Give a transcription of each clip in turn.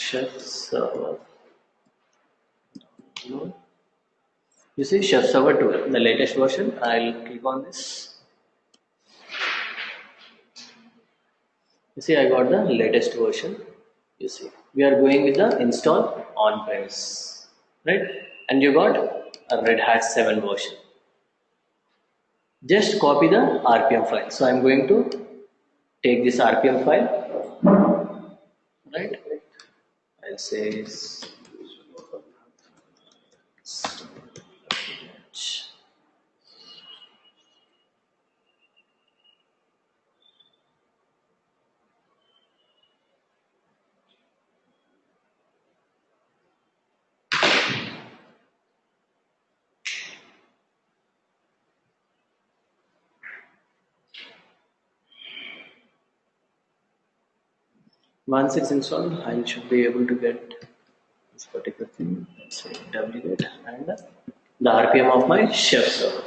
Chef server. No. You see Chef server 2, the latest version. I'll click on this. You see, I got the latest version. You see, we are going with the install on premise, right? And you got a Red Hat 7 version. Just copy the RPM file. So I'm going to take this RPM file, right? I'll say once it's installed, I should be able to get this particular thing. Let's say wget and the RPM of my Chef server.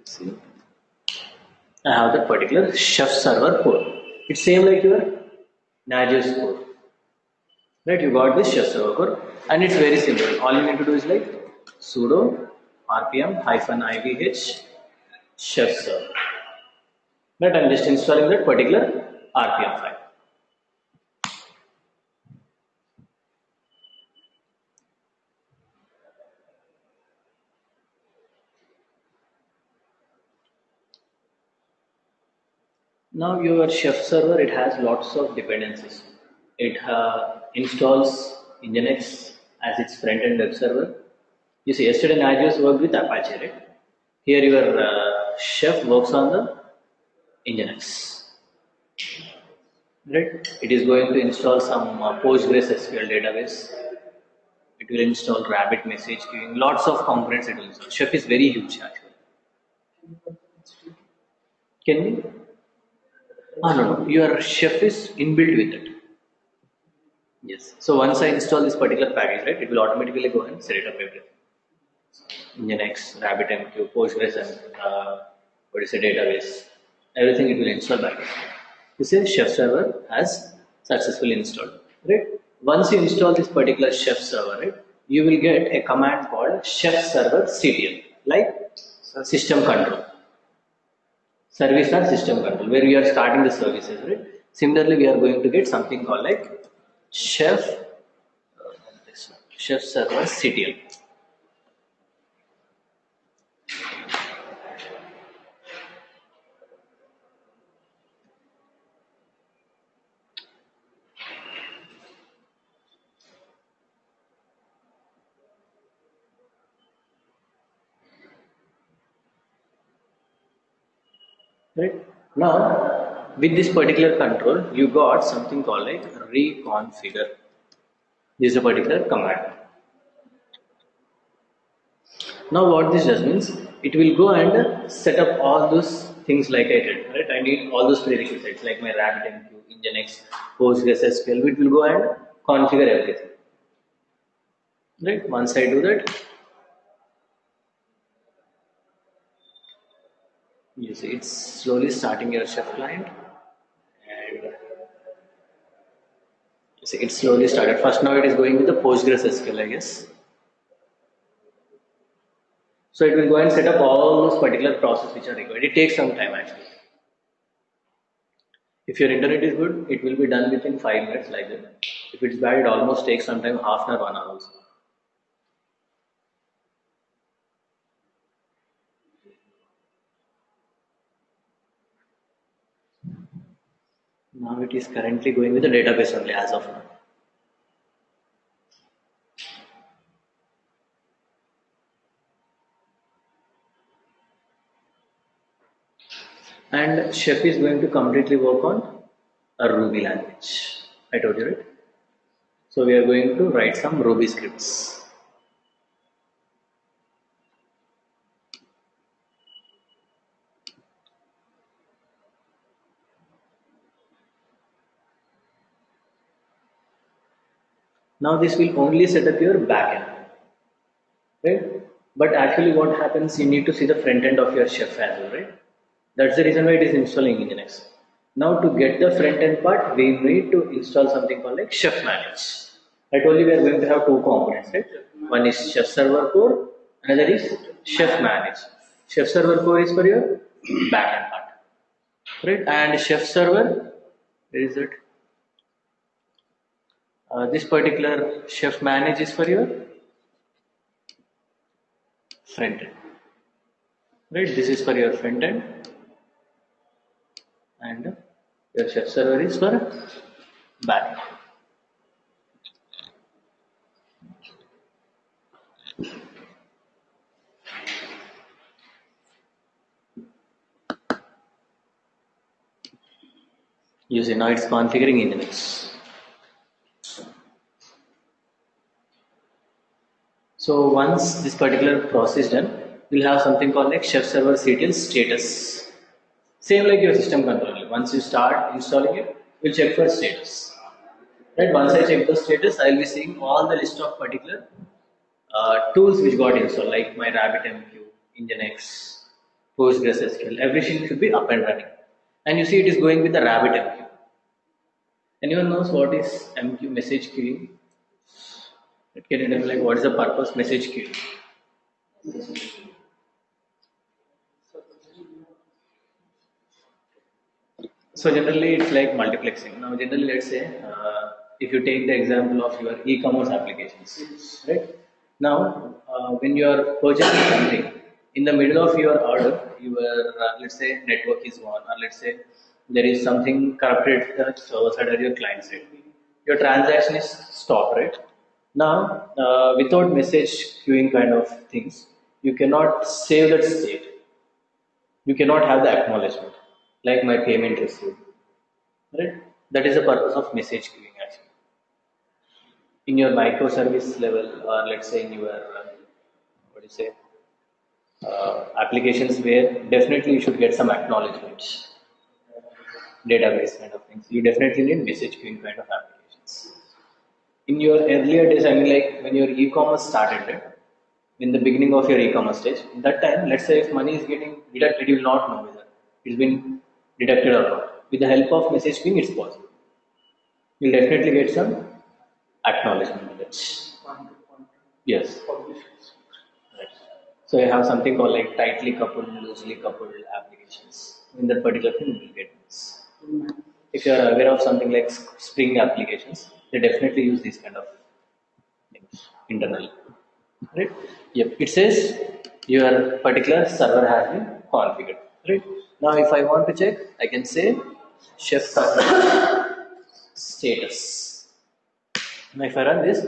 See, I have that particular Chef server code. It's same like your Nagios code, right? You got this Chef server code, and it's very simple. All you need to do is like sudo rpm -ivh Chef server. Right? I'm just installing that particular RPM file. Now your Chef server, it has lots of dependencies. It installs Nginx as its front-end web server. You see, yesterday Nagios worked with Apache, right? Here your Chef works on the Nginx, right? It is going to install some Postgres SQL database. It will install Rabbit message queuing. Lots of components it will install. Chef is very huge actually. Can we? No. Your Chef is inbuilt with it. Yes. So once I install this particular package, right, it will automatically go and set it up everything. Nginx, RabbitMQ, Postgres, and what is a database. Everything it will install back. You see, Chef server has successfully installed. Right. Once you install this particular Chef server, right, you will get a command called Chef server CTL, like system control. Service or system control, where we are starting the services, right? Similarly, we are going to get something called like Chef server CTL. Right? Now, with this particular control, you got something called like reconfigure. This is a particular command. Now, what this does means it will go and set up all those things like I did. Right? I need all those prerequisites like my RabbitMQ, Nginx, Postgres SQL. It will go and configure everything. Right? Once I do that, you see it's slowly starting your Chef client, and you see it's slowly started. First, now it is going with the Postgres SQL, I guess. So it will go and set up all those particular processes which are required. It takes some time actually. If your internet is good, it will be done within 5 minutes like that. If it's bad, it almost takes some time, half an hour, 1 hour also. Now it is currently going with the database only as of now. And Chef is going to completely work on a Ruby language. I told you, right? So we are going to write some Ruby scripts. Now this will only set up your backend, right? But actually what happens, you need to see the front end of your Chef as well, right? That's the reason why it is installing Nginx. Now to get the front end part, we need to install something called like Chef Manage. I told you we are going to have two components, right? One is Chef Server Core, another is Chef Manage. Chef Server Core is for your backend part, right? And Chef Server, where is it? This particular Chef Manage is for your front end, right? This is for your front end, and your Chef Server is for back. You see now it's configuring in Linux. So once this particular process done, we'll have something called like Chef Server CTL status. Same like your system controller. Once you start installing it, we'll check for status. Right? Once I check the status, I'll be seeing all the list of particular tools which got installed, like my RabbitMQ, Nginx, PostgreSQL. Everything should be up and running. And you see, it is going with the RabbitMQ. Anyone knows what is MQ message queuing? Can you tell me like what is the purpose message queuing? So generally it's like multiplexing. Now generally let's say if you take the example of your e-commerce applications, right? Now when you are purchasing something, in the middle of your order, your let's say network is on, or let's say there is something corrupted at the server side or your client side. Your transaction is stopped, right? Now without message queuing kind of things, you cannot save that state. You cannot have the acknowledgement like my payment received, right? That is the purpose of message queuing actually. In your microservice level, or let's say in your what do you say applications, where definitely you should get some acknowledgements, database kind of things, you definitely need message queuing kind of applications. In your earlier days, I mean like when your e-commerce started, right? In the beginning of your e-commerce stage, in that time, let's say if money is getting deducted, you will not know whether it's been deducted or not. With the help of message queuing, it's possible. You'll definitely get some acknowledgement with it. Yes. Right. So you have something called like tightly coupled, loosely coupled applications. In that particular thing, you will get this. If you are aware of something like Spring applications, they definitely use these kind of things internally. Right? Yep. It says your particular server has been configured. Right? Now, if I want to check, I can say Chef Server status. Now, if I run this,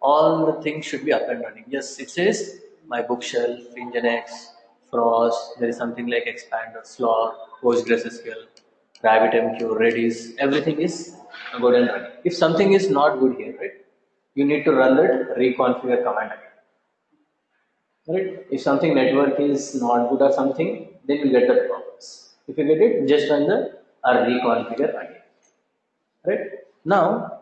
all the things should be up and running. Yes, it says my bookshelf, Nginx, Frost. There is something like Expander, Slor, PostgreSQL, RabbitMQ, Redis. Everything is good and running. If something is not good here, right, you need to run that reconfigure command again. Right? If something network is not good or something, then you get the problems. If you get it, just run the reconfigure again. Right? Now,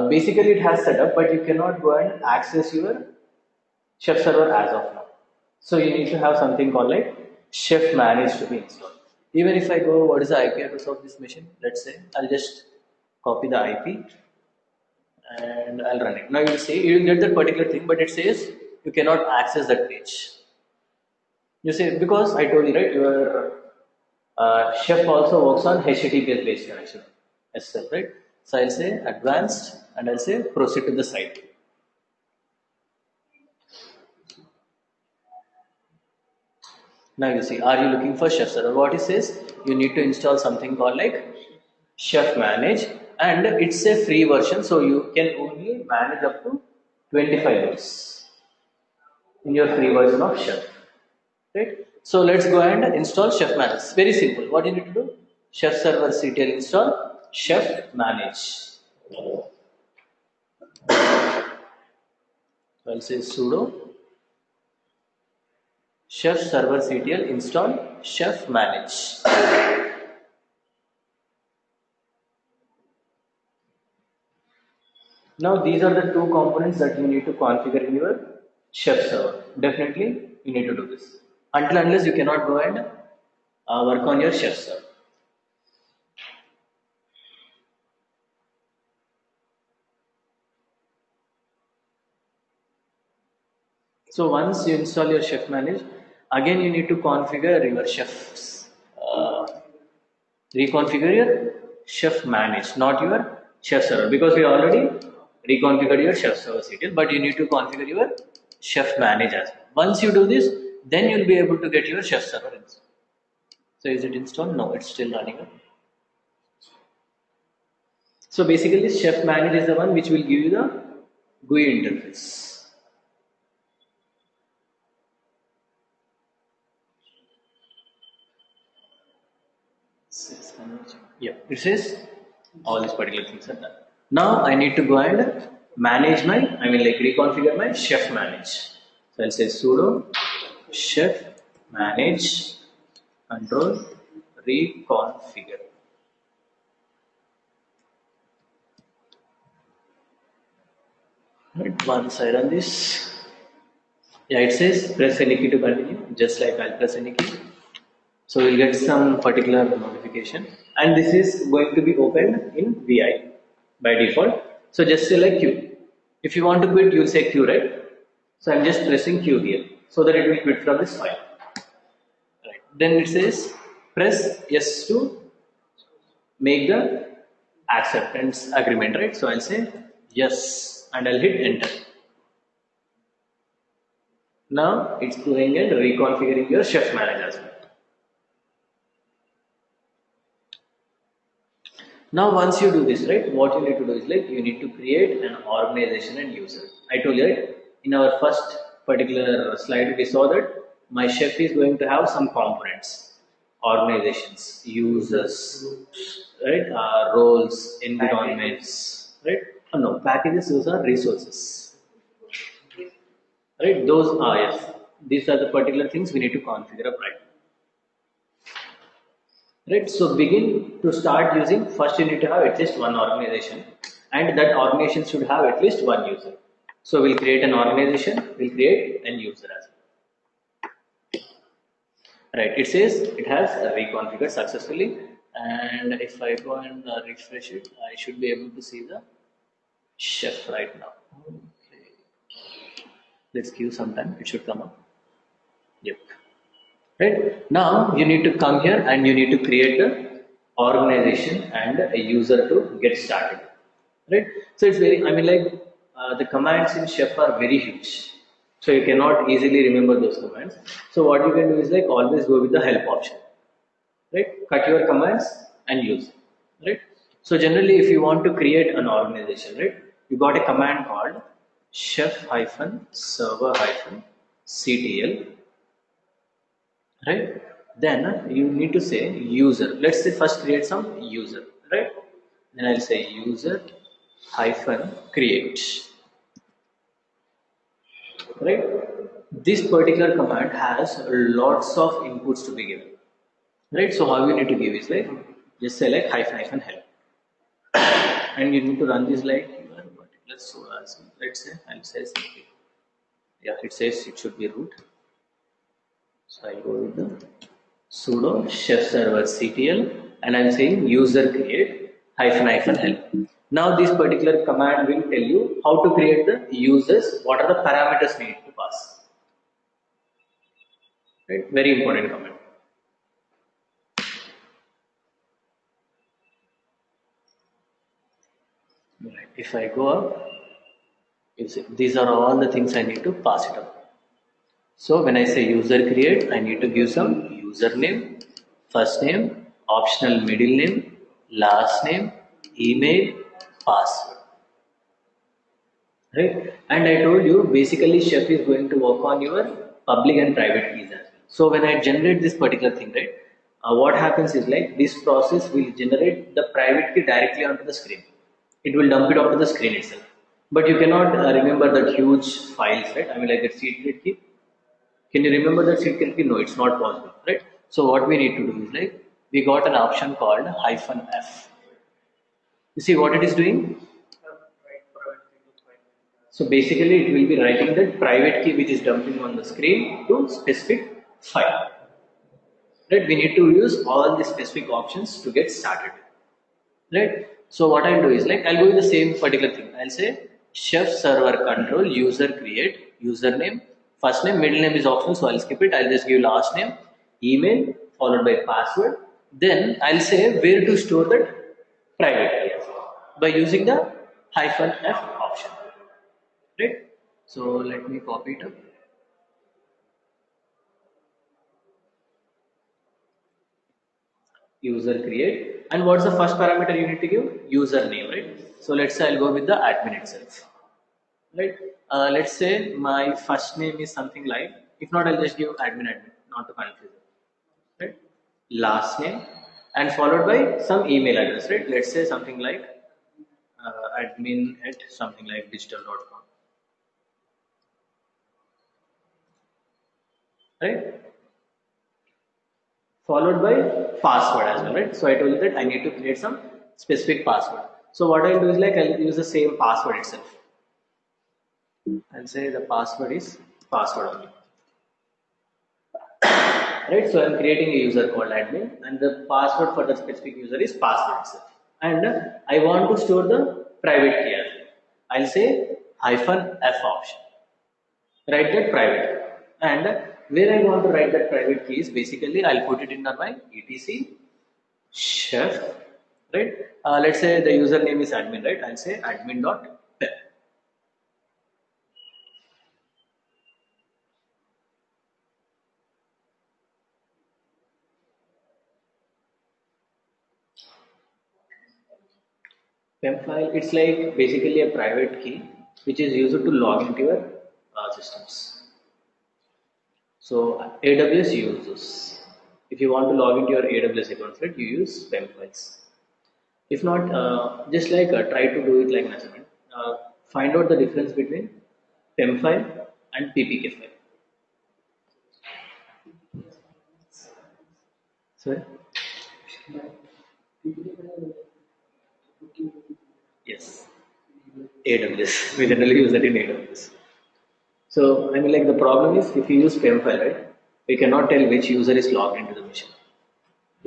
basically it has set up, but you cannot go and access your Chef server as of now. So you need to have something called like Chef Manage to be installed. Even if I go, what is the IP address of this machine? Let's say I'll just copy the IP and I'll run it. Now you will see, you will get that particular thing, but it says you cannot access that page. You say, because I told you, right, your Chef also works on HTTPS based connection, SSL, right? So I'll say advanced and I'll say proceed to the site. Now you see, are you looking for Chef server? What it says, you need to install something called like Chef Manage, and it's a free version, so you can only manage up to 25 roles in your free version of Chef. Right? So let's go and install Chef Manage. It's very simple. What you need to do? Chef server CTL install Chef Manage. So I'll say sudo Chef server CTL install Chef Manage. Now these are the two components that you need to configure in your Chef server. Definitely you need to do this. Until unless you cannot go and work on your Chef server. So once you install your Chef Manage, again you need to configure your Chef's reconfigure your Chef Manage, not your Chef Server, because we already reconfigured your Chef Server CTL, but you need to configure your Chef Manage as well. Once you do this, then you'll be able to get your Chef Server installed. So is it installed? No, it's still running up. So basically, Chef Manage is the one which will give you the GUI interface. Yeah, it says all these particular things are done. Now I need to go and manage my, reconfigure my Chef Manage. So I'll say sudo chef manage control reconfigure. Right, once I run this, yeah, it says press any key to continue, just like I'll press any key. So we'll get some particular notification, and this is going to be opened in VI by default. So just select Q. If you want to quit, you'll say Q, right? So I'm just pressing Q here so that it will quit from this file. Right. Then it says press yes to make the acceptance agreement, right? So I'll say yes and I'll hit enter. Now it's going and reconfiguring your Chef Manager as well. Now once you do this, right, what you need to do is like you need to create an organization and user. I told you, right, in our first particular slide we saw that my chef is going to have some components, organizations, users, right, roles, environments, right. No, packages, those are resources, right. Those are, yes, these are the particular things we need to configure up, right. Right, so begin to start using, first you need to have at least one organization, and that organization should have at least one user. So we'll create an organization, we'll create an user as well. Right, it says it has reconfigured successfully, and if I go and refresh it, I should be able to see the chef right now. Okay. Let's give some time, it should come up. Yep. Right, now you need to come here and you need to create the organization and a user to get started, right? So it's very, the commands in Chef are very huge, so you cannot easily remember those commands. So what you can do is like always go with the help option, right? Cut your commands and use, right? So generally if you want to create an organization, right, you got a command called chef-server-ctl, right? Then you need to say user. Let's say first create some user, right? Then I'll say user hyphen create, right? This particular command has lots of inputs to be given, right? So how you need to give is like just select hyphen help, and you need to run this like your particular source. Let's say I'll say something. Yeah, it says it should be root. So I go with the sudo chef server ctl and I'm saying user create hyphen help. Now this particular command will tell you how to create the users, what are the parameters we need to pass. Right? Very important command. Right. If I go up, you see these are all the things I need to pass it up. So when I say user create, I need to give some username, first name, optional middle name, last name, email, password. Right? And I told you basically Chef is going to work on your public and private keys as well. So when I generate this particular thing, right, what happens is like this process will generate the private key directly onto the screen. It will dump it onto the screen itself. But you cannot remember that huge files, right? Like the secret key. Can you remember that secret key? No, it's not possible, right? So what we need to do is like we got an option called -f. You see what it is doing? So basically it will be writing the private key which is dumping on the screen to specific file. Right? We need to use all the specific options to get started. Right? So what I'll do is like I'll go with the same particular thing. I'll say chef server control user create username, First name, middle name is optional, so I'll skip it. I'll just give last name, email, followed by password. Then I'll say where to store that private key by using the -f option. Right? So let me copy it up. User create, and what's the first parameter you need to give? Username, right? So let's say I'll go with the admin itself, right? Let's say my first name is something like, if not I'll just give admin, not to confuse it, right? Last name, and followed by some email address, right? Let's say something like admin at something like digital.com, right? Followed by password as well, right? So I told you that I need to create some specific password. So what I'll do is like I'll use the same password itself. I'll say the password is password only. Right, so I'm creating a user called admin, and the password for the specific user is password itself. And I want to store the private key as well. I'll say -f option. Write that private, and where I want to write that private key is basically I'll put it in my etc chef, right? Let's say the username is admin, right? I'll say admin.pep. PEM file, it's like basically a private key which is used to log into your systems. So AWS uses. If you want to log into your AWS account, right, you use PEM files. If not, just like try to do it like an assignment. Find out the difference between PEM file and PPK file. Sorry? Yes. AWS. We generally use that in AWS. So I mean, like the problem is if you use PEM file, right, we cannot tell which user is logged into the machine.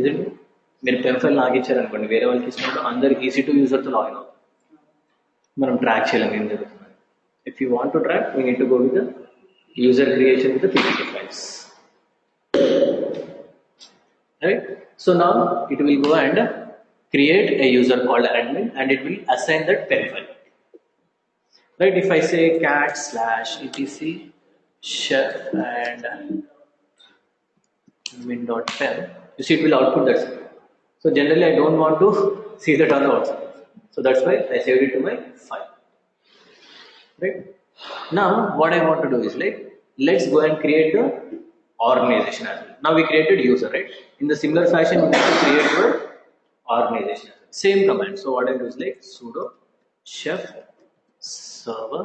Isn't it? మీరు pen file నాకు ఇచ్చారనుకోండి వేరే వాళ్ళకి ఇచ్చినప్పుడు అందరికి EC2 యూజర్తో login అవుతుంది మనం track చేయలేం ఏం జరుగుతుంది if you want to track we need to go with the user creation with the PPK files. Right? So now it will go and create a user called admin and it will assign that PEM file. Right? If I say cat/etc chef and admin.pem, you see it will output that. So generally I don't want to see that on the outside. So that's why I saved it to my file. Right? Now what I want to do is like, let's go and create the organization as well. Now we created user, right? In the similar fashion, we need to create your organization as well. Same command. So what I do is like sudo chef server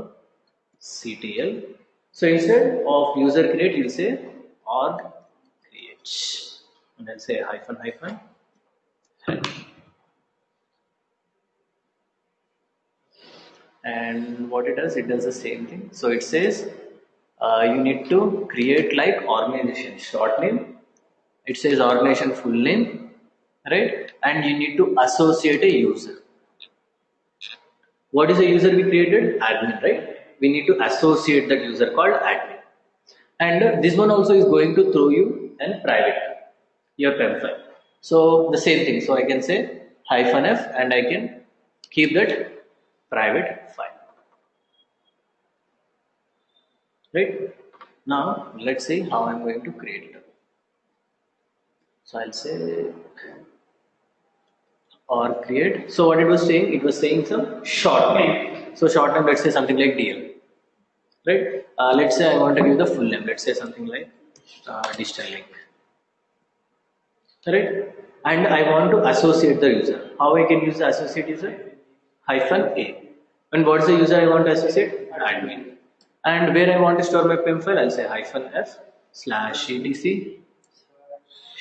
ctl. So instead of user create, you'll say org create. And I'll say --. And what it does the same thing. So it says you need to create like organization short name. It says organization full name, right? And you need to associate a user. What is the user we created? Admin, right? We need to associate that user called admin. And this one also is going to throw you an private your PEM file. So the same thing. So I can say -f and I can keep that private file. Right? Now let's see how I'm going to create it. So I'll say or create. So what it was saying some short name. So short name, let's say something like DL. Right? Let's say I want to give the full name. Let's say something like digital link. Right? And I want to associate the user. How I can use the associate user? -a. And what's the user I want to associate? Admin. And where I want to store my PEM file, I'll say -f/etc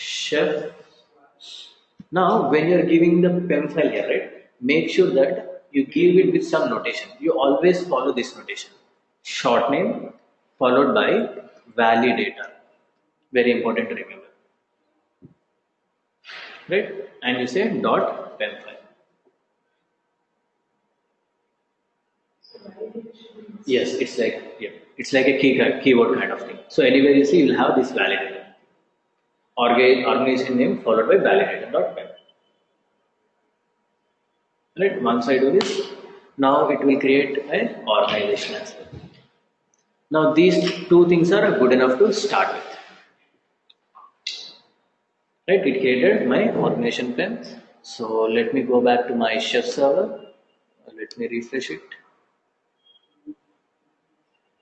chef. Now when you're giving the PEM file here, right, make sure that you give it with some notation. You always follow this notation. Short name followed by validata. Very important to remember. Right? And you say .pem file. Yes, it's like, yeah, It's like a keyword kind of thing. So anywhere you see, you'll have this validator. Organization name followed by validator.py. Right. Once I do this, now it will create an organization as well. Now these two things are good enough to start with. Right, it created my organization plan. So let me go back to my chef server. Let me refresh it.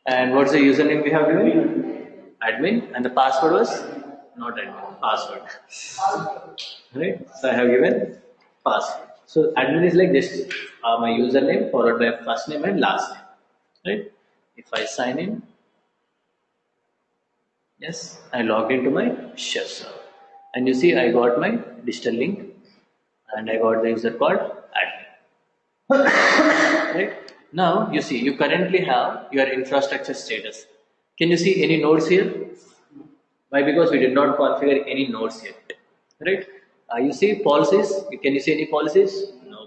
And what's the username we have given? Admin. And the password was not admin, password. Right. So I have given password. So admin is like this: my username followed by first name and last name. Right. If I sign in, yes, I logged into my chef server. And you see, I got my digital link and I got the user called admin. Right? Now you see, you currently have your infrastructure status. Can you see any nodes here? Why? Because we did not configure any nodes yet. Right? You see policies. Can you see any policies? No.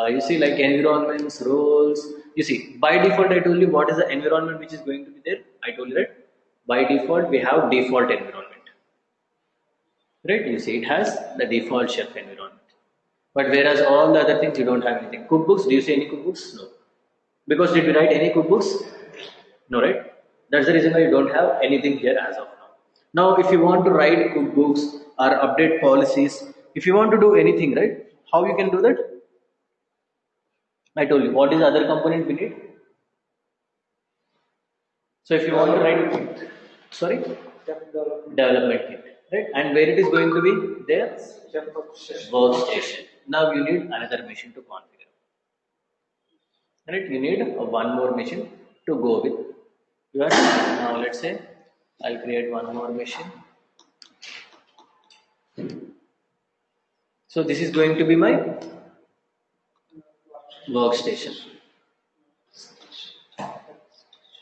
You see like environments, roles. You see, by default, I told you what is the environment which is going to be there. I told you that by default we have default environment. Right? You see, it has the default chef environment. But whereas all the other things you don't have anything. Cookbooks, do you see any cookbooks? No. Because did we write any cookbooks? No, right? That's the reason why you don't have anything here as of now. Now, if you want to write cookbooks or update policies, if you want to do anything, right? How you can do that? I told you. What is the other component we need? So if you want to write, sorry, development kit, right? And where it is going to be? There, workstation. Now you need another machine to configure. Right? You need one more machine to go with. Yours. Now let's say I'll create one more machine. So this is going to be my workstation.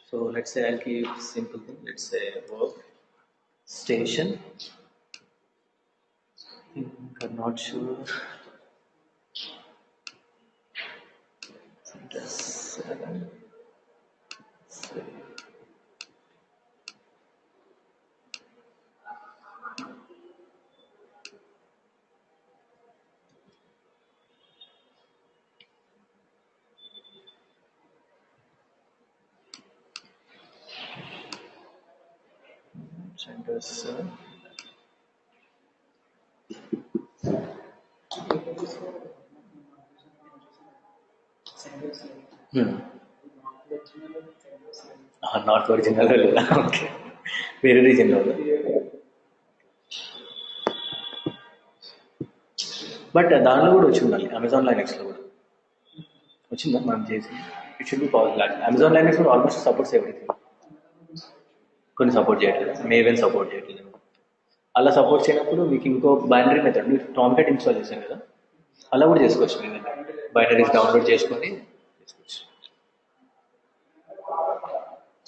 So let's say I'll keep simple thing. Let's say workstation. I'm not sure. Just 7. Center 7. Not original. Okay. Very original. But దానిలో కూడా వచ్చి ఉండాలి Amazon లైనక్స్లో కూడా వచ్చిందా మనం చేసి it should be possible. Amazon Linux కూడా almost supports everything. కొన్ని సపోర్ట్ చేయట్లేదు, మేవెన్ సపోర్ట్ చేయట్లేదు. అలా సపోర్ట్ చేయనప్పుడు మీకు ఇంకో బైనరీ మెథడ్, మీరు టామ్కెట్ ఇన్స్టాల్ చేశాను కదా, అలా కూడా చేసుకోవచ్చు. మీరు బైనరీస్ డౌన్లోడ్ చేసుకొని చేసుకోవచ్చు.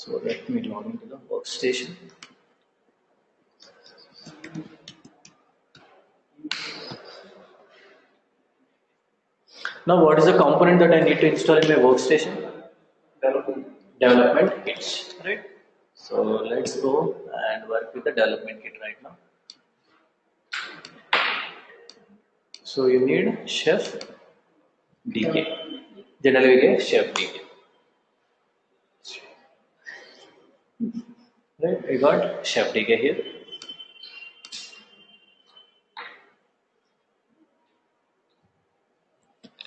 So let me log in to the వర్క్ స్టేషన్. Now what is the component that I need to install in my workstation? Development kits, right? So let's go and work with the development kit right now. So you need Chef DK. Generally we get Chef DK. Right, we got Chef DK here.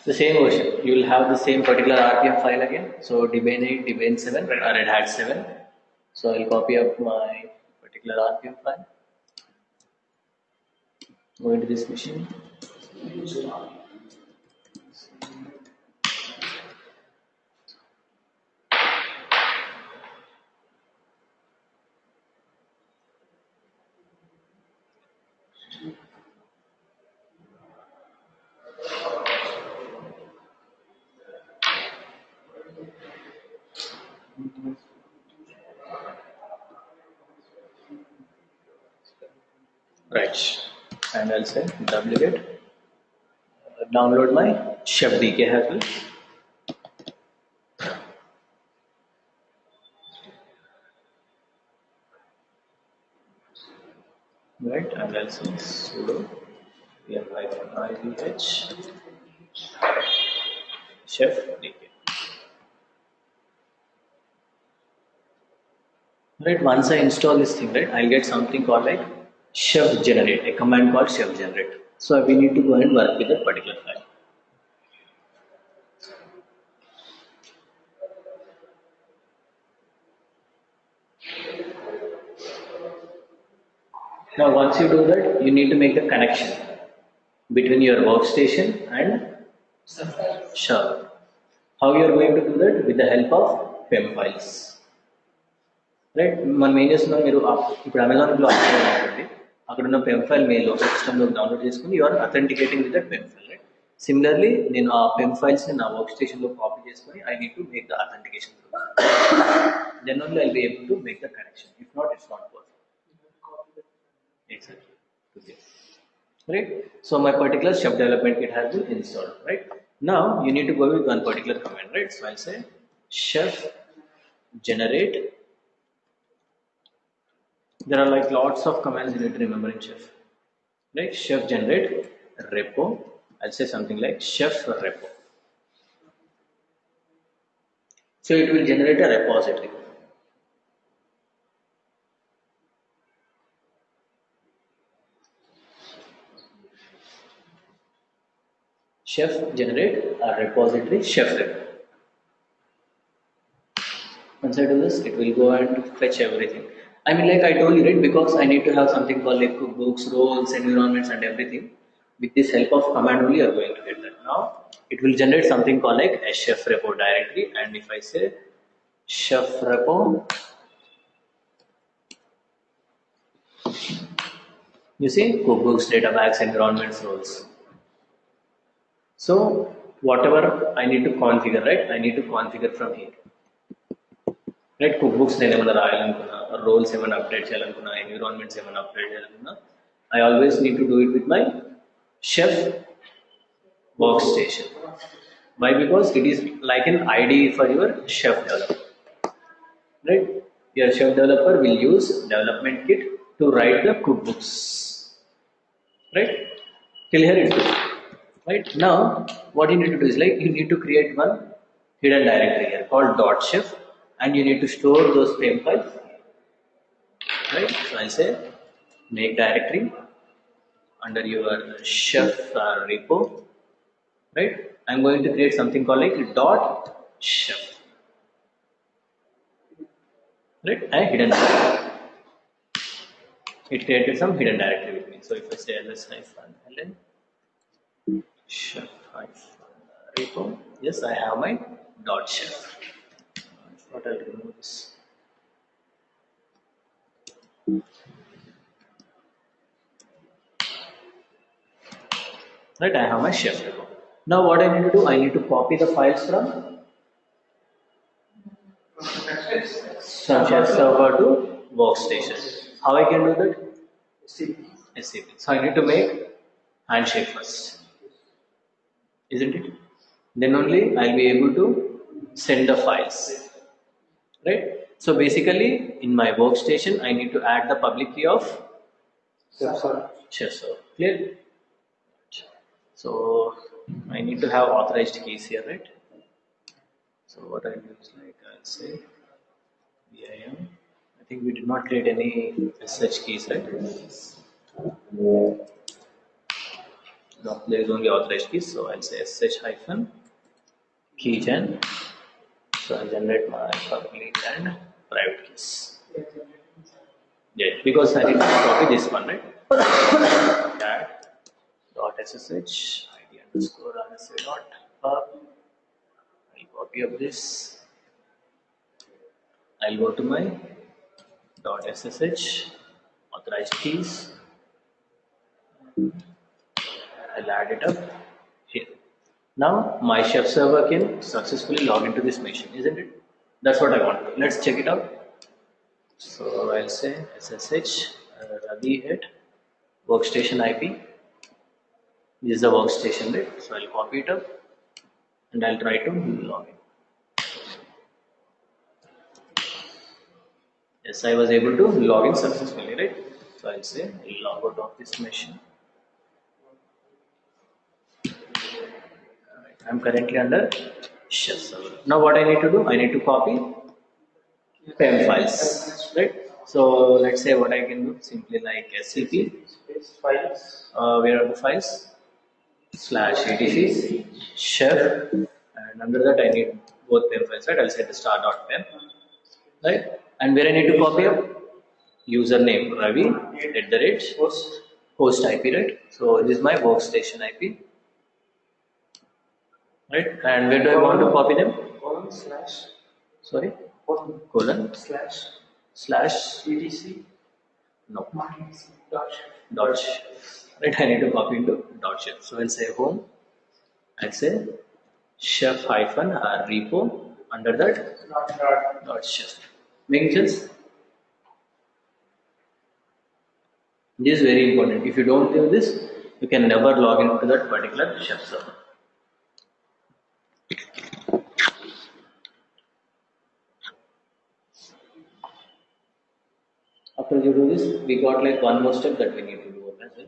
The same version, you will have the same particular RPM file again. So Debian 8, Debian 7, Red Hat 7. So I'll copy up my particular RPM file. Go into this machine. Right, and I'll say wget download my Chef DK as well. right? And I'll say sudo pm-ibh chef dk. Right, once I install this thing, right, I'll get something called like chef generate, a command called chef generate. So we need to go and work with that particular file. Now once you do that, you need to make the connection between your workstation and server. How you are going to do that? With the help of PEM files. Right మనం ఏం చేస్తున్నాం మీరు ఇప్పుడు అమెజాన్లో అనుకోండి అక్కడ ఉన్న PEM file మీ లోకల్ సిస్టంలో డౌన్లోడ్ చేసుకుని you are authenticating with that PEM file right similarly నేను ఆ పెమ్ ఫైల్స్ని నా వర్క్ స్టేషన్లో కాపీ చేసుకుని I need to make the authentication then only I be able to make the connection if not it's not possible exactly right. So my particular chef development kit has been installed, right? Now you need to go with one particular command, right? So I'll say chef generate. There are like lots of commands you need to remember in chef, right? Chef generate repo. I'll say something like chef repo. So it will generate a repository. Chef generate a repository chef repo. Once I do this, it will go and fetch everything. I mean, like I told you, right? Because I need to have something called like cookbooks, roles, environments, and everything. With this help of command only, you are going to get that. Now, it will generate something called like a chef repo directory. And if I say chef repo, you see cookbooks, data bags, environments, roles. So whatever I need to configure, right? I need to configure from here. Right, cookbooks నేను ఏమైనా రాయాలనుకున్నా roles ఏమైనా update చేయాలనుకున్నా environments ఏమైనా update చేయాలనుకున్నా I always need to do it with my chef workstation. Why? Because it is like an IDE for your chef developer, right? Your chef developer will use development kit to write the cookbooks, right? Till here it's good, right? Now what you need to do is like you need to create one hidden directory here called .chef, and you need to store those PEM files, right? So I'll say make directory under your chef repo, right? I'm going to create something called like .chef, right? And hidden directory. It created some hidden directory with me. So if I say ls-ln chef repo, yes, I have my .chef. I thought I'll remove this. Right, I have my chef repo. Now what I need to do, I need to copy the files from chef server to workstation. How I can do that? SCP. So I need to make handshake first, isn't it? Then only I'll be able to send the files, right? So basically in my workstation I need to add the public key of chef server. Clear? So I need to have authorized keys here, right? So what I do is like I'll say VIM. I think we did not create any such keys, right? No, there is only authorized keys. So I'll say sh-keygen. So I'll generate my public and private keys. Yeah, because I need to copy this one, right? Cat .ssh id underscore rsa dot pub. I'll copy up this. I'll go to my .ssh authorized keys. I'll add it up here. Now my chef server can successfully log into this machine, isn't it? That's what I want. Let's check it out. So I'll say ssh ravi at workstation IP. This is the workstation, right? So I'll copy it up and I'll try to log in. Yes, I was able to log in successfully, right? So I'll say log out of this machine. I'm currently under chef server. Now what I need to do? I need to copy PEM files, right? So let's say what I can do, simply like SCP, where are the files? /etc chef, and under that I need both PEM files, right? I'll say the star.pem, right? And where I need to copy up? Username Ravi @ host IP, right? So this is my workstation IP, right? And where do I want to copy them? Sorry? Colon slash etc no dot right. I need to copy into dot chef. So I'll say home. I'll say chef hyphen repo, under that dot chef. Making sense? This is very important. If you don't do this, you can never log into that particular chef server. After you do this, we got like one more step that we need to do as well.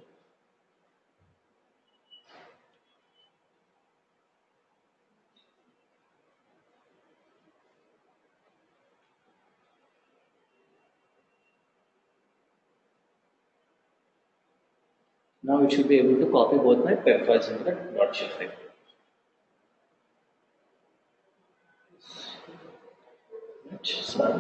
Now it should be able to copy both my PEM files into the .chef file. So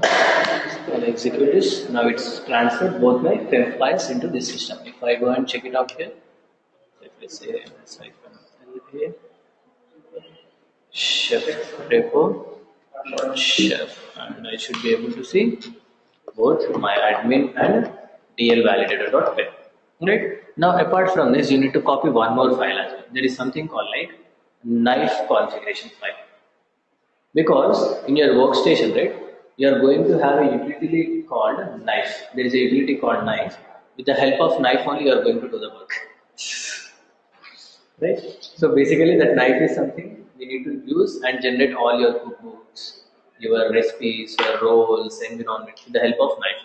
I'll execute this. Now it's transferred both my PEM files into this system. If I go and check it out here, if I say -LA chef repo chef, and I should be able to see both my admin and DL validator.pem. Right? Now apart from this, you need to copy one more file as well. There is something called like knife configuration file. Because in your workstation, right, you are going to have a utility called knife. There is a utility called knife. With the help of knife only, you are going to do the work. Right? So basically that knife is something you need to use and generate all your cookbooks, your recipes, your rolls, environment with the help of knife.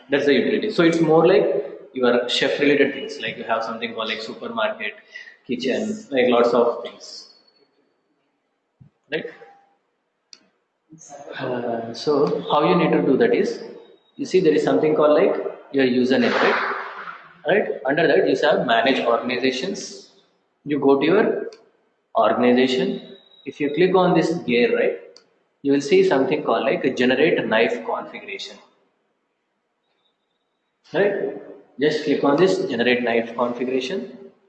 That's the utility. So it's more like your chef related things, like you have something called like supermarket, kitchen, like lots of things. Right? So how you need to do that is, you see there is something called like your username, right? Right? Under that you have manage organizations. You go to your organization. If you click on this gear, right, you will see something called like a generate knife configuration. Right? Just click on this generate knife configuration.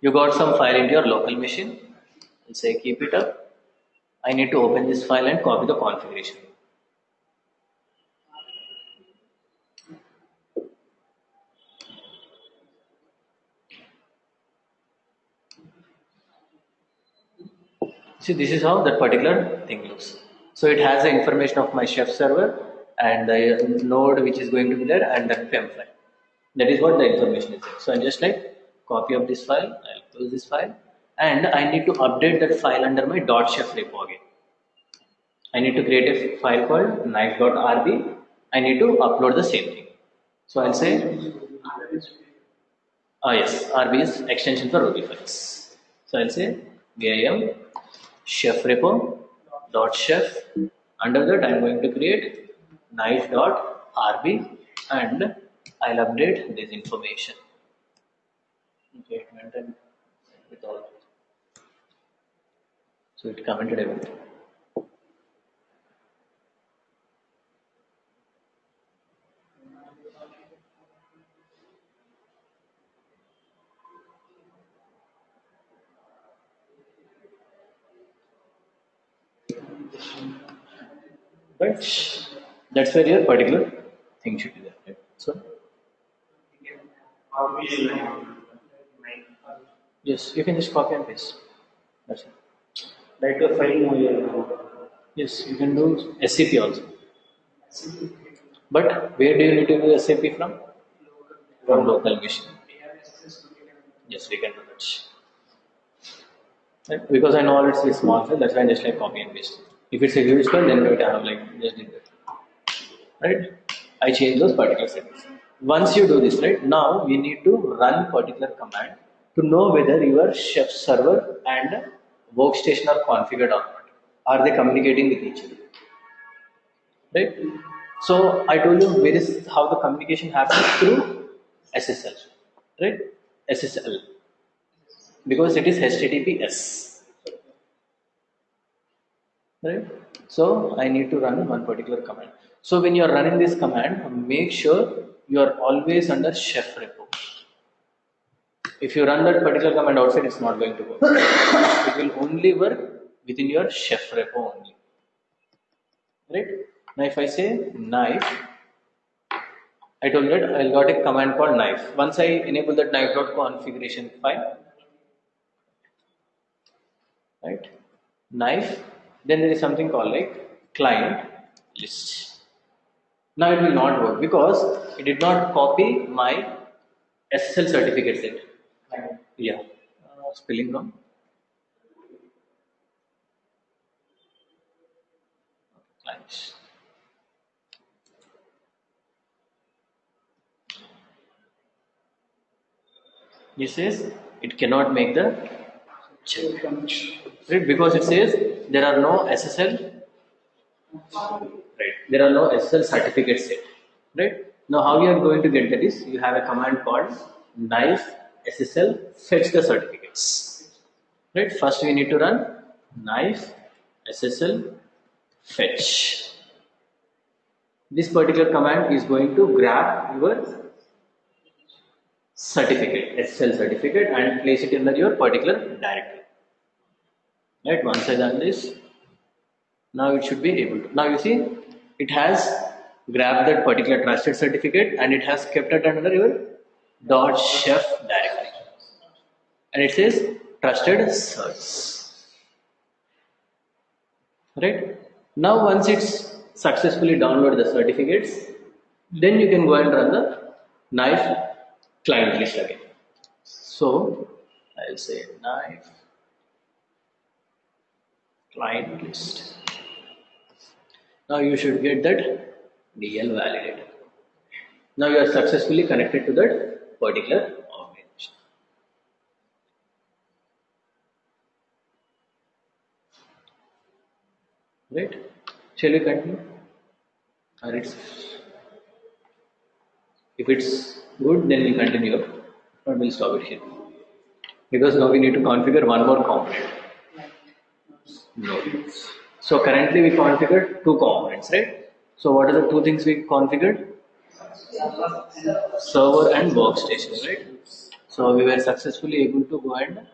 You got some file into your local machine. I'll say keep it up. I need to open this file and copy the configuration. See, this is how that particular thing looks. So it has the information of my chef server and the node which is going to be there and the PEM file. That is what the information is there. So I'm just like copy of this file, I'll close this file, and I need to update that file under my .chef repo again. I need to create a file called knife.rb. I need to upload the same thing. So I'll say, yes, RB is extension for Ruby files. So I'll say vim chef repo .chef. Under that I'm going to create knife.rb and I'll update this information. Okay, maintain with all. So it commented everything. Right? That's where your particular thing should be there. Right? So yes, you can just copy and paste. That's it. like a file Yes, you can do SCP also. But where do you need to do SCP from? From local machine. Yes, we can do that. Right? Because I know it's a small file, that's why I just like copy and paste. If it's a huge file, then we have like just did that. Right? I change those particular settings. Once you do this, right, now we need to run particular command to know whether your chef server and workstation are configured or not. Are they communicating with each other? Right? So I told you where is how the communication happens through SSL, right? SSL because it is HTTPS, right? So I need to run one particular command. So when you are running this command, make sure you are always under chef repo. If you run that particular command outside, it's not going to work. It will only work within your chef repo only, right? Now if I say knife, I told that I got a command called knife. Once I enable that knife.configuration file, right? Knife, then there is something called like client list. Now it will not work because it did not copy my SSL certificate set. Yeah, spelling wrong. Clients. This says it cannot make the check, right? Because it says there are no SSL, right? There are no SSL certificates set, right? Now how you are going to get that is you have a command called knife SSL fetch the certificates, right? First we need to run knife SSL fetch. This particular command is going to grab your certificate, SSL certificate, and place it in your particular directory. Right, once I done this, now it should be able to. Now you see, it has grabbed that particular trusted certificate and it has kept it under your .chef directory. And it says trusted search. Right? Now once it's successfully downloaded the certificates, then you can go and run the knife client list again. So I'll say knife client list. Now you should get that DL validator. Now you are successfully connected to that particular organization. Right? Shall we continue? Or it's, if it's good, then we continue. If not, we'll stop it here. Because now we need to configure one more component. No. So currently we configured two components, right? So what are the two things we configured? Server and workstation, right? So we were successfully able to go and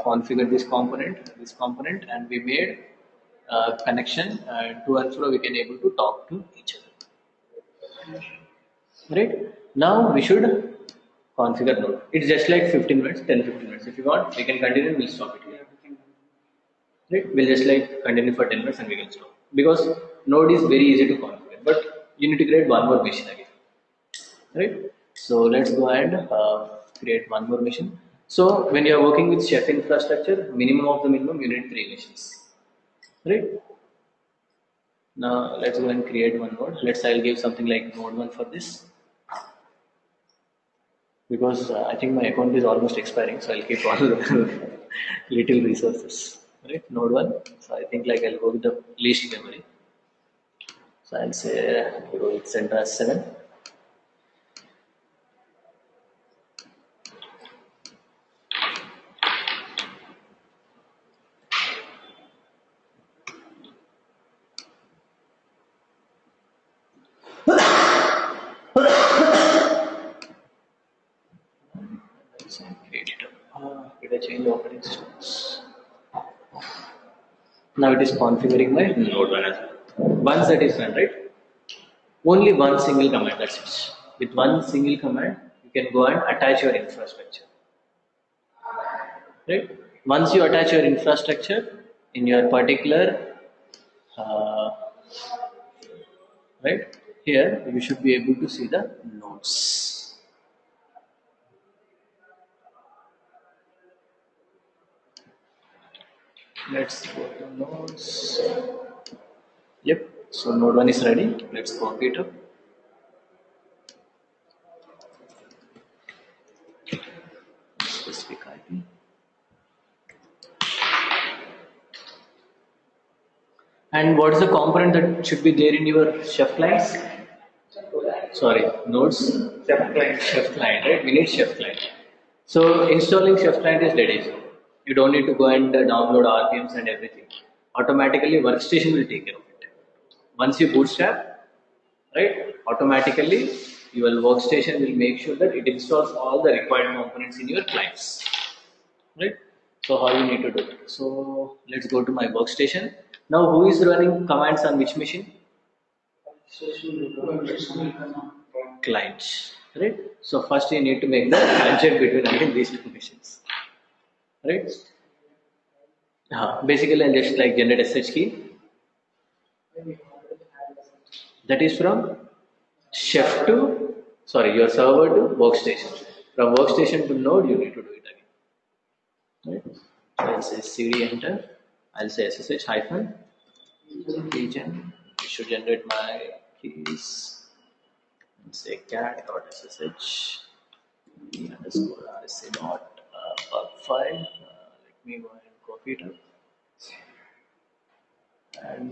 configure this component, and we made connection to and fro. We can able to talk to each other, right? Now we should configure node. It's just like 15 minutes, 10-15 minutes. If you want, we can continue. We'll stop it here. Right? We'll just like continue for 10 minutes and we can stop. Because node is very easy to configure, but you need to create one more machine again. Right? So let's go and create one more machine. So when you are working with chef infrastructure, minimum of the minimum, you need 3 machines. Right? Now let's go and create one node. I'll give something like node 1 for this. Because I think my account is almost expiring, so I'll keep all the little resources. Right, node 1. So I think like I'll go with the least memory. So I'll say Rohit Centra 7. Create it up. Did I change the operating systems? Now it is configuring my node 1 as well. Once that is done, right? Only one single command, that's it. With one single command, you can go and attach your infrastructure. Right? Once you attach your infrastructure in your particular, right? Here you should be able to see the nodes. Let's go to nodes. Yep. So node 1 is ready. Let's copy it up. IP. And what is the component that should be there in your chef clients? Sorry, nodes. Chef client. Chef client, right? We need chef client. So installing chef client is dead easy. You don't need to go and download RPMs and everything. Automatically workstation will take care of it. Once you bootstrap, right? Automatically your workstation will make sure that it installs all the required components in your clients. Right? So how you need to do it? So let's go to my workstation. Now who is running commands on which machine? Clients, right? So first you need to make the connection between again these two machines, right? Basically, I'll just like generate SH key. That is from chef to your server to workstation. From workstation to node, you need to do it again, right? So I'll say cd enter. I'll say SSH hyphen region. It should generate my keys. Say cat.ssh underscore rsa dot pub file. Let me go ahead and copy it up and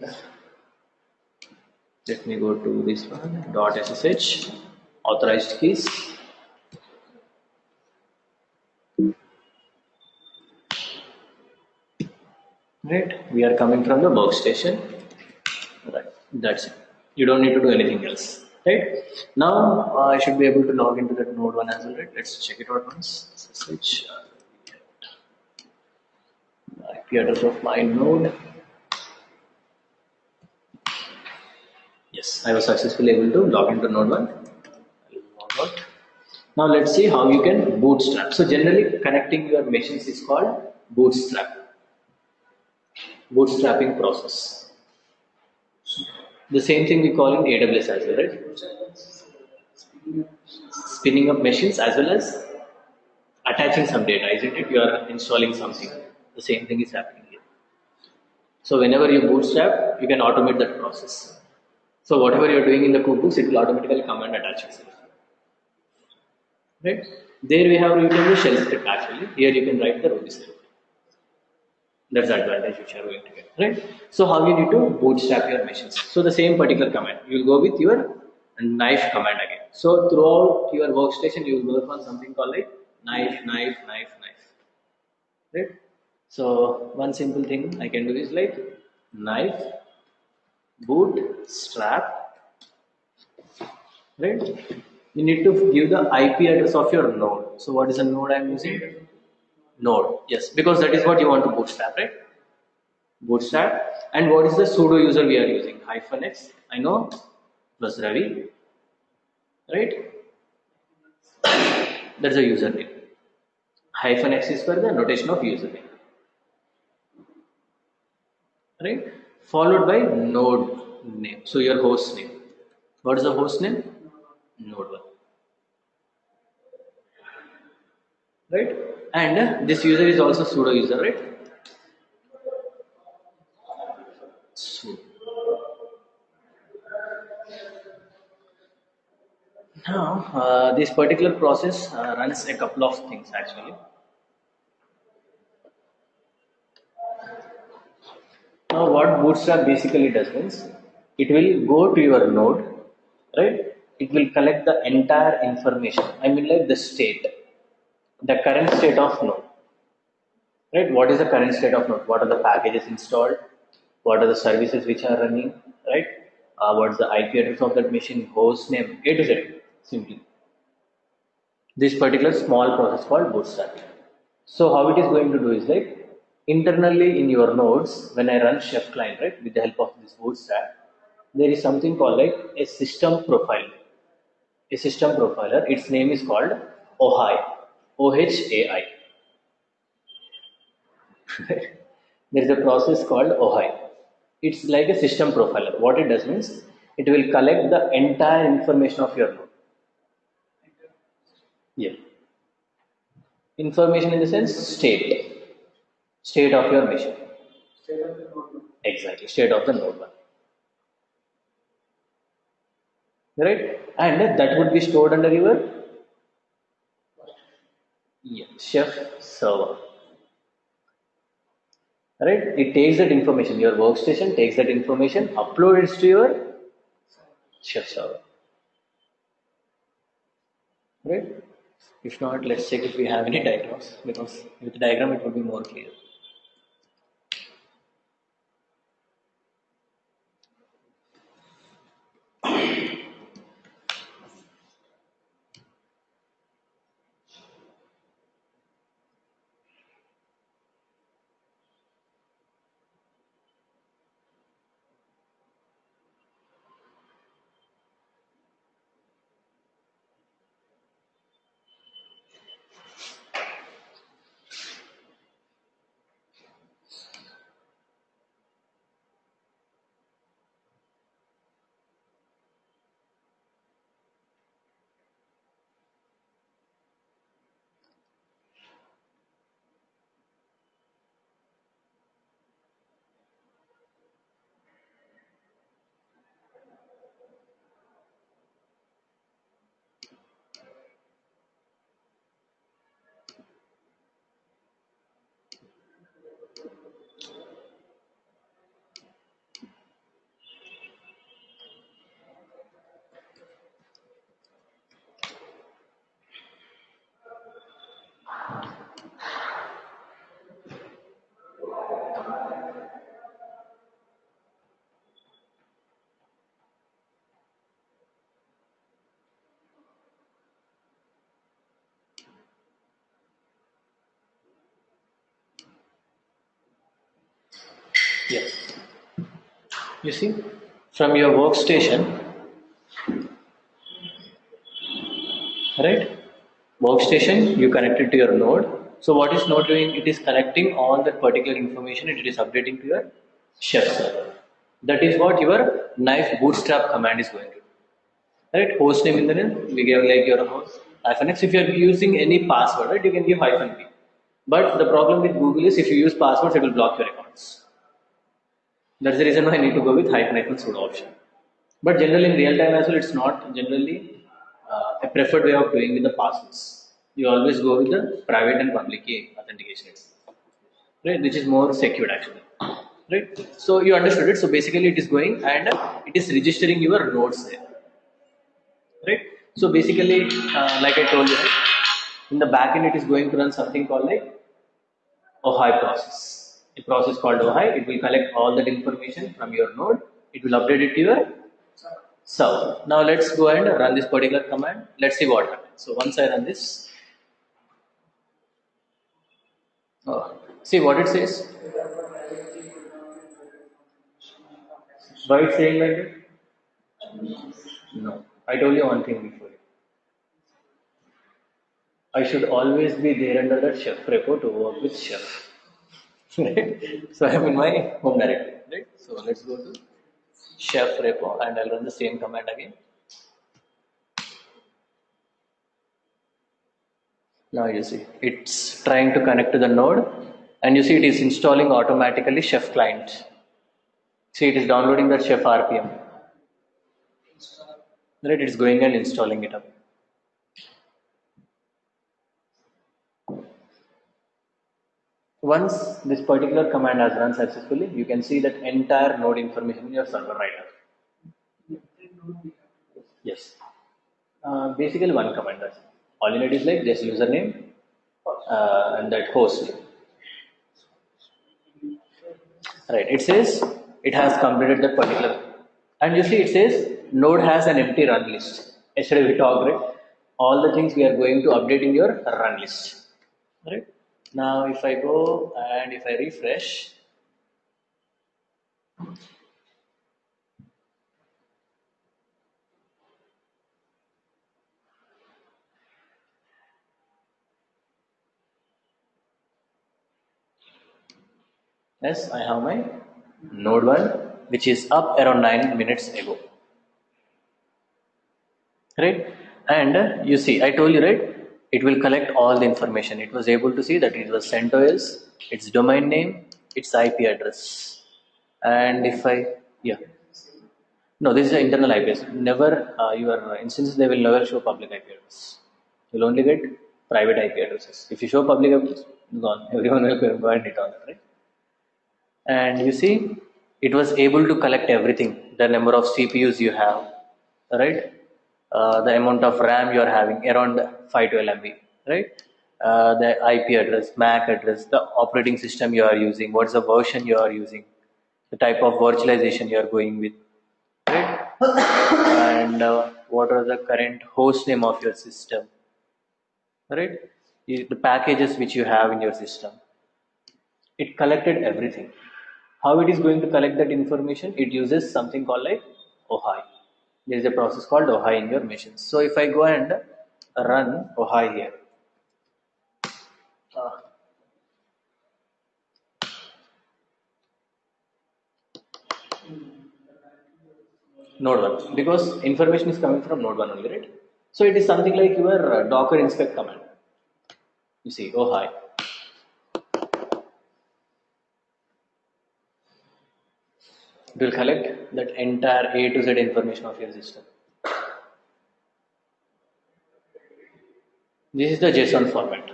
let me go to this one dot ssh authorized keys. Right, we are coming from the workstation. Right, that's it. You don't need to do anything else. Right now, I should be able to log into that node one as well. Right, let's check it out once. SSH IP address of my node. Yes, I was successfully able to log into node one. I'll log out. Now let's see how you can bootstrap. So generally, connecting your machines is called bootstrapping process. The same thing we call in AWS as well, right? Spinning up machines as well as attaching some data, isn't it? You are installing something. The same thing is happening here. So whenever you bootstrap, you can automate that process. So whatever you're doing in the cookbooks, it will automatically come and attach itself. Right? There we have written the shell script actually. Here you can write the Ruby script. That's the advantage which you are going to get, right? So how you need to bootstrap your machines? So the same particular command, you will go with your knife command again. So throughout your workstation, you will work on something called like knife, right? So one simple thing I can do is like knife, bootstrap, right? You need to give the IP address of your node. So what is the node I'm using? Node, yes, because that is what you want to bootstrap, right? Bootstrap. And what is the sudo user we are using? -x, I know, plus Ravi, right? That's the username. -x is for the notation of username, right? Followed by node name. So your host name. What is the host name? Node 1, right? And this user is also sudo user, right? Sudo. Now, this particular process runs a couple of things actually. Now, what Bootstrap basically does means it will go to your node, right? It will collect the entire information. I mean, like the state, the current state of node, right? What is the current state of node? What are the packages installed? What are the services which are running, right? What's the IP address of that machine, host name, A to Z, simply. This particular small process called bootstrapping. So how it is going to do is like internally in your nodes, when I run chef client, right, with the help of this bootstrap, there is something called like a system profiler. A system profiler, its name is called OHAI, OHAI. There is a process called OHAI. It's like a system profiler. What it does means it will collect the entire information of your node. Yeah. Information in the sense state of your machine. Exactly, state of the node one. Right? And that would be stored under your, Yeah, chef server. Right? It takes that information. Your workstation takes that information, uploads it to your chef server. Right? If not, let's check if we have any diagrams, because with the diagram it would be more clear. Yes. You see, from your workstation, right? Workstation, you connect it to your node. So what is node doing? It is collecting all that particular information and it is updating to your chef server. That is what your knife bootstrap command is going to do. Right? Host name in the name, we give like your host hyphen x. If you are using any password, right, you can give hyphen p. But the problem with Google is if you use passwords, it will block your accounts. That's the reason why I need to go with hyphen sudo option. But generally in real time as well, it's not generally a preferred way of doing with the passwords. You always go with the private and public key authentication, right? Which is more secured actually, right? So you understood it. So basically, it is going and it is registering your nodes there, right? So basically, like I told you, right, in the backend, it is going to run something called like OHI process. A process called OHI. It will collect all that information from your node. It will update it to your server. Now let's go and run this particular command. Let's see what happens. So once I run this, see what it says. Why it's saying like that? No. I told you one thing before. I should always be there under that chef repo to work with chef. Right? So I'm in my home directory. Right? So let's go to chef repo and I'll run the same command again. Now you see it's trying to connect to the node and you see it is installing automatically chef client. See it is downloading that chef RPM. Right? It's going and installing it up. Once this particular command has run successfully, you can see that entire node information in your server right now. Yes. Basically one command does. All you need is like just username and that host. Right. It says it has completed that particular. And you see it says node has an empty run list. Yesterday we talked, right? All the things we are going to update in your run list. Right. Now if I go and if I refresh, yes, I have my node 1 which is up around 9 minutes ago. Right? And you see, I told you, right? It will collect all the information. It was able to see that it was CentOS, its domain name, its IP address. And if I, yeah. No, this is an internal IP address. Never, your instances, they will never show public IP address. You'll only get private IP addresses. If you show public address, gone. Everyone will go and hit on it, right? And you see, it was able to collect everything: the number of CPUs you have, right? The amount of RAM you are having, around 512 MB, right? The IP address, MAC address, the operating system you are using, what's the version you are using, the type of virtualization you are going with, right? And what are the current host name of your system, right? The packages which you have in your system. It collected everything. How it is going to collect that information? It uses something called like OHI. There is a process called OHI in your machines. So if I go and run OHI here, uh, node 1, because information is coming from node 1 only, right? So it is something like your docker inspect command. You see, OHI. It will collect that entire A to Z information of your system. This is the JSON format,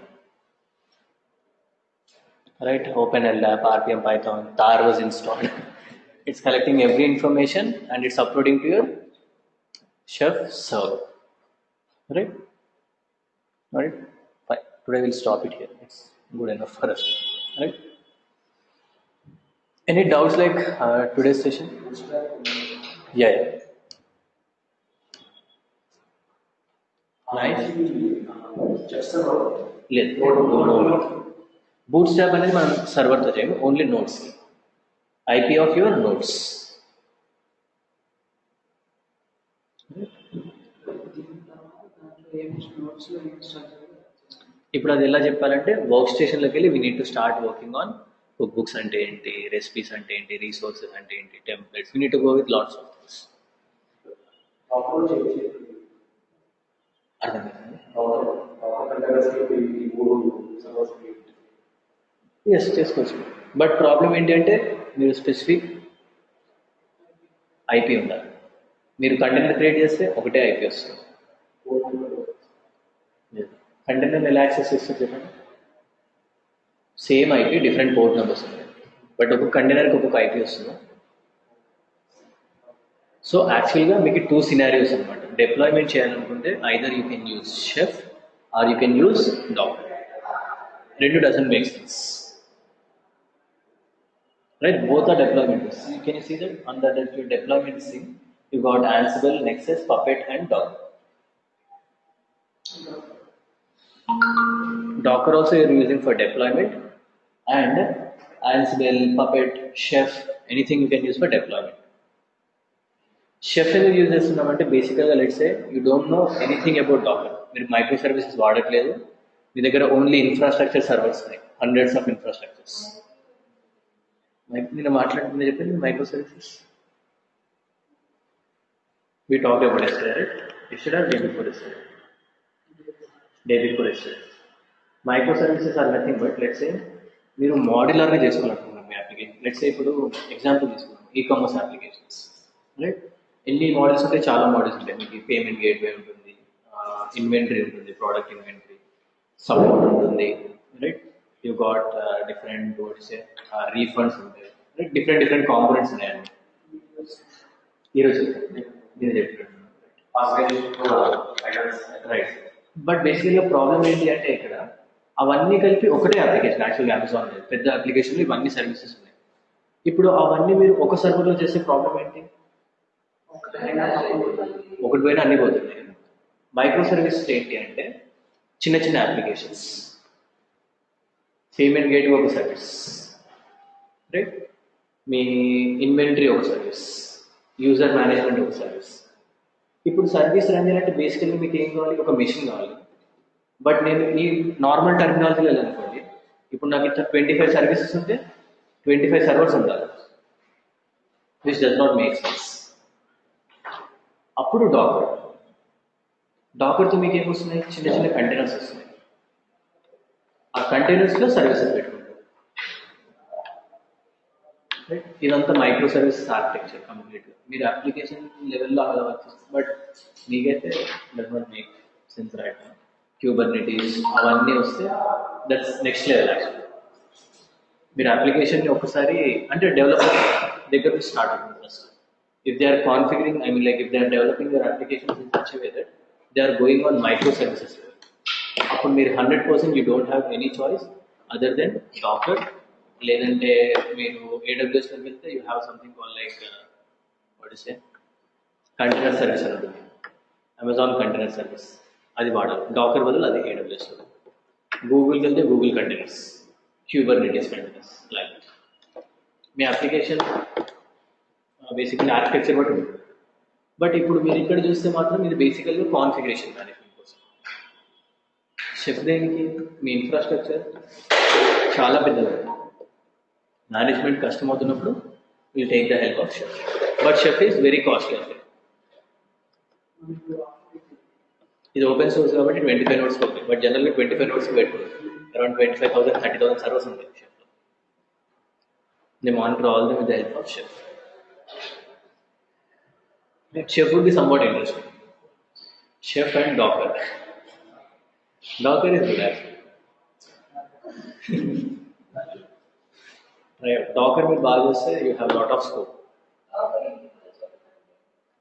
right? OpenLDAP, RPM Python, tar was installed. It's collecting every information and it's uploading to your Chef server, right? Alright, fine. Today we'll stop it here. It's good enough for us, right? Any doubts like today's session? Yeah, yeah. Nice. లేదు bootstrap అనేది మనం సర్వర్తో చేయము, only notes, IP of your notes. ఇప్పుడు అది ఎలా చెప్పాలంటే work స్టేషన్లోకి వెళ్ళి we need to start working on cook books అంటే ఏంటి, రెసిపీస్ అంటే ఏంటి, రీసోర్సెస్ అంటే ఏంటి, templates. We need to go with lots of things. అర్థం ఎస్ చేసుకోవచ్చు. బట్ ప్రాబ్లం ఏంటి అంటే మీరు స్పెసిఫిక్ ఐపీ ఉండాలి. మీరు కంటైనర్ క్రియేట్ చేస్తే ఒకటే ఐపీ వస్తుంది. కంటైనర్ ఎలా యాక్సెస్ చేస్తారు చెప్పండి? Same IP, different port numbers ఉన్నాయి, బట్ ఒక్కొక్క కంటైనర్కి ఒక్కొక్క ఐపీ వస్తుంది. సో యాక్చువల్గా మీకు 2 సినారియోస్ అనమాట. డిప్లాయ్మెంట్ చేయాలనుకుంటే either you can use Chef or you can use Docker. రెండు doesn't make sense, right? Both are deployments. Can you see that on the deployment scene you got Ansible, Nexus, Puppet and Docker. Docker also you're using for deployment, and Ansible, Puppet, Chef, anything you can use for deployment. Chef ఎందుకు use చేస్తున్నామంటే బేసికల్గా let's say you don't know anything about Docker, మీరు microservices వాడట్లేదు, మీ దగ్గర only infrastructure servers ఉన్నాయి, hundreds of infrastructures. నేను మాట్లాడుతున్నా చెప్పింది microservices. We talked about yesterday, right? Yesterday or day before yesterday? Day before yesterday. Microservices are nothing but, let's say, మీరు మాడ్యులర్గా చేసుకోవాలనుకుంటున్నారు మీ application. Let's say ఇప్పుడు example తీసుకున్నాం, ecommerce applications, right? ఎన్ని models ఉంటాయి? చాలా models ఉంటాయి. మీకు పేమెంట్ గేట్వే ఉంటుంది, inventory ఉంటుంది, ప్రోడక్ట్ ఇన్వెంటరీ, సపోర్ట్ ఉంటుంది, right? You got different words, refunds ఉంటాయి, రైట్? డిఫరెంట్ కాంపోనెంట్స్ ఉన్నాయండి. ఈరోజు నేను చెప్పినట్టు రైట్. బట్ బేసికల్గా ప్రాబ్లం ఏంటి అంటే ఇక్కడ అవన్నీ కలిపి ఒకటే అప్లికేషన్. యాక్చువల్గా అమెజాన్ పెద్ద అప్లికేషన్లో ఇవన్నీ సర్వీసెస్ ఉన్నాయి. ఇప్పుడు అవన్నీ మీరు ఒక సర్వర్లో చేసే ప్రాబ్లం ఏంటి? ఒకటి పోయినా అన్ని పోతున్నాయి. మైక్రో సర్వీసెస్ ఏంటి అంటే చిన్న చిన్న అప్లికేషన్స్. పేమెంట్ గేట్ ఒక సర్వీస్, రైట్? మీ ఇన్వెంటరీ ఒక సర్వీస్, యూజర్ మేనేజ్మెంట్ ఒక సర్వీస్. ఇప్పుడు సర్వీస్ రన్ చేయాలంటే బేసికల్లీ మీకు ఏం కావాలి? ఒక మెషిన్ కావాలి. బట్ నేను ఈ నార్మల్ టర్మినాలజీలో వెళ్ళనుకోండి, ఇప్పుడు నాకు ఇట్లా 25 సర్వీసెస్ ఉంటే 25 సర్వర్స్ ఉండాలి. This does not make sense. అప్పుడు డాకర్తో మీకు ఏమొస్తున్నాయి? చిన్న చిన్న కంటైనర్స్ వస్తున్నాయి. ఆ కంటైనర్స్లో సర్వీసెస్ పెట్టుకుంటారు, రైట్? ఇదంతా మైక్రో సర్వీసెస్ ఆర్కిటెక్చర్ కంప్లీట్గా. మీరు అప్లికేషన్ లెవెల్లో అలా వర్క్ చేస్తారు, బట్ మీకైతే does not make sense right. Kubernetes అవన్నీ వస్తే దట్స్ నెక్స్ట్ లెవెల్ యాక్చువల్లీ. మీరు అప్లికేషన్ని ఒకసారి అంటే డెవలపర్ దగ్గర స్టార్ట్ అవుతుంది first. If they are configuring, I mean like if they are developing your application in such way that they are going on microservices. అప్పుడు మీరు 100% you don't have any choice other than Docker, లేదంటే మీరు ఏడబ్ల్యూఎస్లోకి వెళ్తే you have something call like what is a container service అని ఉంటుంది, Amazon container service, అది వాడాలి. డాకర్ బదులు అది ఏడబ్ల్యూఎస్లో. గూగుల్కి వెళ్తే Google containers, Kubernetes containers. Like మీ అప్లికేషన్ బేసిక్లీ ఆర్కిటెక్చర్ బట్టి ఉంటుంది. బట్ ఇప్పుడు మీరు ఇక్కడ చూస్తే మాత్రం ఇది బేసికల్గా కాన్ఫిగరేషన్ మేనేజ్మెంట్ కోసం. షెఫ్ దేనికి? మీ ఇన్ఫ్రాస్ట్రక్చర్ చాలా పెద్దది, మేనేజ్మెంట్ కష్టం అవుతున్నప్పుడు will take the help of chef. But chef is very costly అంటే. ఇది ఓపెన్ సోర్స్ కాబట్టి 25 నోట్స్ ఓకే, బట్ జనరల్గా 25 నోట్స్ పెట్టుకోరు. అరౌండ్ 25,000 30,000 సర్వర్స్ ఉంటాయి షెఫ్లో. They monitor all them with the help of Chef. Chef would be somewhat interesting. Chef and Docker. Docker is good actually. Right. Docker में बात होते you have lot of scope.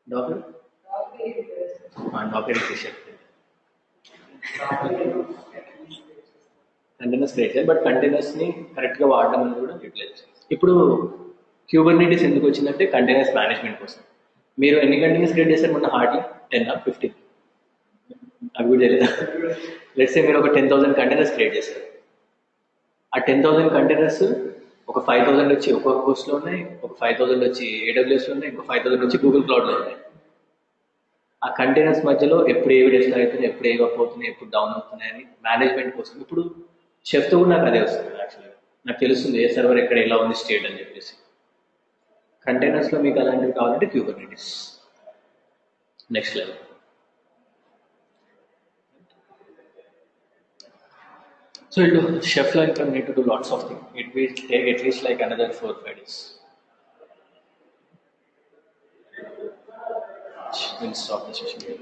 Docker? हाँ, Docker is the chef. Containers create, but containers ని correct గా వాడడం అనేది కూడా utilize. ఇప్పుడు Kubernetes ఎందుకు వచ్చిందంటే కంటైనర్స్ మేనేజ్మెంట్ కోసం. మీరు ఎన్ని కంటైనర్స్ క్రియేట్ చేశారు మొన్న? Hardly 10 or 15. అవి కూడా తెలియదా? లెట్స్ సే మీరు ఒక 10,000 కంటైనర్స్ క్రియేట్ చేశారు. ఆ 10,000 కంటైనర్స్ ఒక 5,000 వచ్చి ఒక్కొక్క హోస్ట్లో ఉన్నాయి, ఒక 5,000 వచ్చి ఏడబ్ల్యూఎస్లో ఉన్నాయి, ఇంకో 5,000 వచ్చి గూగుల్ క్లౌడ్లో ఉన్నాయి. ఆ కంటైనర్స్ మధ్యలో ఎప్పుడు ఏవి డిస్ట్రాయ్ అవుతున్నాయి, ఎప్పుడు ఏవి అప్ అవుతున్నాయి, ఎప్పుడు డౌన్ అవుతున్నాయి అని మేనేజ్మెంట్ కోసం. ఇప్పుడు షెఫ్తో కూడా నాకు అదే వస్తుంది యాక్చువల్గా. నాకు తెలుస్తుంది ఏ సర్వర్ ఎక్కడ ఎలా ఉంది స్టేట్ అని చెప్పేసి. కంటైనర్స్లో మీకు అలాంటివి కావాలంటే Kubernetes next level. So chef like need to do lots of things. It will take at least like another 4-5 days. We'll stop the session here.